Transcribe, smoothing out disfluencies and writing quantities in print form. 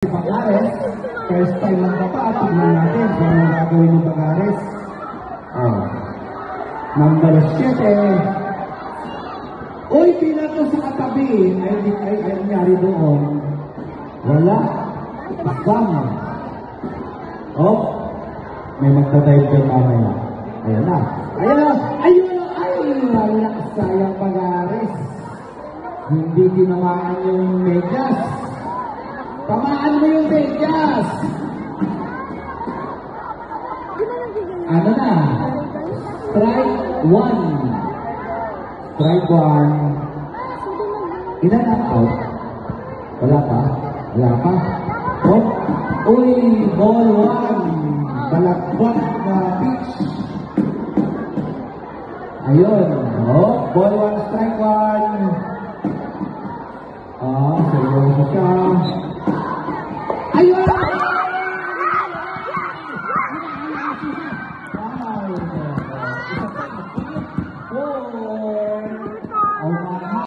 Bagares, first time lang ba pa? Tignan natin kung ano gagawin ng Bagares. Number 7. Uy, pinato sa katabi. Ay, nangyari doon. Wala. Bakbang. May magdadive din mamaya. Ayan na. Ayun, wala. Sayang Bagares. Hindi tinamaan yung medyas. Tamaan mo yung medyas. Ano na? Strike 1. Strike 1. Ilan ang out? Wala pa? Uy, ball 1. Balakbak na pitch. Ayun. Ball 1, strike 1. Seryoso siya. Ayun! Wow!